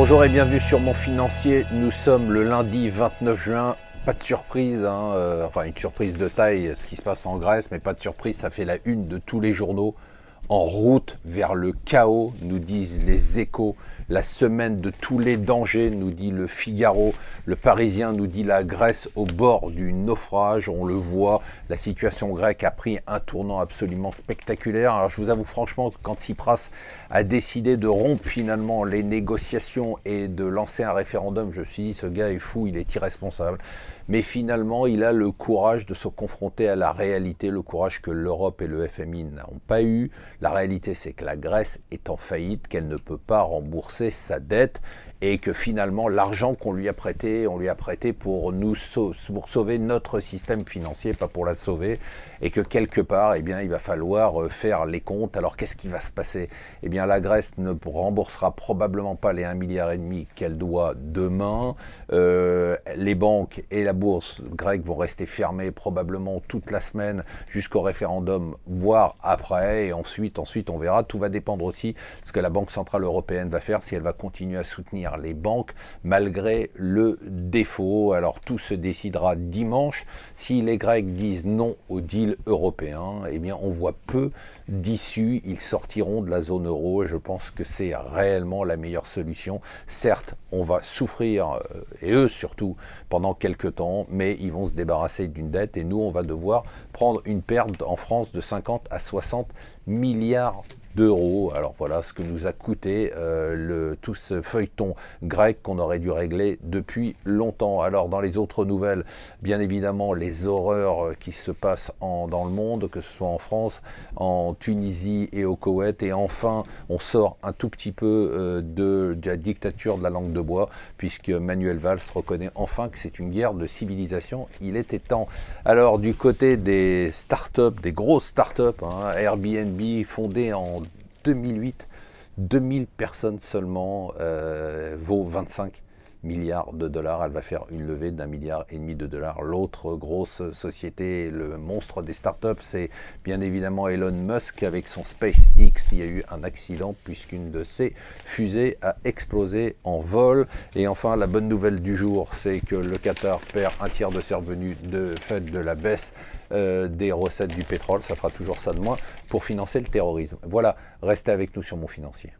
Bonjour et bienvenue sur Mon Financier. Nous sommes le lundi 29 juin. Pas de surprise, enfin une surprise de taille, ce qui se passe en Grèce, mais pas de surprise, ça fait la une de tous les journaux. En route vers le chaos, nous disent les Échos. La semaine de tous les dangers, nous dit le Figaro. Le Parisien nous dit la Grèce au bord du naufrage. On le voit, la situation grecque a pris un tournant absolument spectaculaire. Alors je vous avoue franchement que quand Tsipras a décidé de rompre finalement les négociations et de lancer un référendum, je me suis dit ce gars est fou, il est irresponsable. Mais finalement, il a le courage de se confronter à la réalité, le courage que l'Europe et le FMI n'ont pas eu. La réalité, c'est que la Grèce est en faillite, qu'elle ne peut pas rembourser sa dette et que finalement, l'argent qu'on lui a prêté, on lui a prêté pour sauver notre système financier, pas pour la sauver, et que quelque part, eh bien, il va falloir faire les comptes. Alors, qu'est-ce qui va se passer? Eh bien, la Grèce ne remboursera probablement pas les 1,5 milliard qu'elle doit demain. Les banques et la bourse grecque vont rester fermées probablement toute la semaine jusqu'au référendum, voire après. Et ensuite, on verra. Tout va dépendre aussi de ce que la Banque Centrale Européenne va faire, si elle va continuer à soutenir les banques malgré le défaut. Alors tout se décidera dimanche. Si les Grecs disent non au deal européen, eh bien on voit peu d'issues. Ils sortiront de la zone euro et je pense que c'est réellement la meilleure solution. Certes, on va souffrir, et eux surtout, pendant quelques temps, mais ils vont se débarrasser d'une dette et nous, on va devoir prendre une perte en France de 50 à 60 milliards d'euros. Alors voilà ce que nous a coûté tout ce feuilleton grec qu'on aurait dû régler depuis longtemps. Alors dans les autres nouvelles, bien évidemment les horreurs qui se passent dans le monde, que ce soit en France, en Tunisie et au Koweït. Et enfin, on sort un tout petit peu de la dictature de la langue de bois, puisque Manuel Valls reconnaît enfin que c'est une guerre de civilisation. Il était temps. Alors du côté des startups, des grosses startups, Airbnb fondée en 2008, 2000 personnes seulement, vaut 25 milliards de dollars. Elle va faire une levée d'1,5 milliard de dollars. L'autre grosse société, le monstre des startups, c'est bien évidemment Elon Musk avec son SpaceX. Il y a eu un accident puisqu'une de ses fusées a explosé en vol. Et enfin, la bonne nouvelle du jour, c'est que le Qatar perd un tiers de ses revenus de fait de la baisse des recettes du pétrole. Ça fera toujours ça de moins pour financer le terrorisme. Voilà, restez avec nous sur Mon Financier.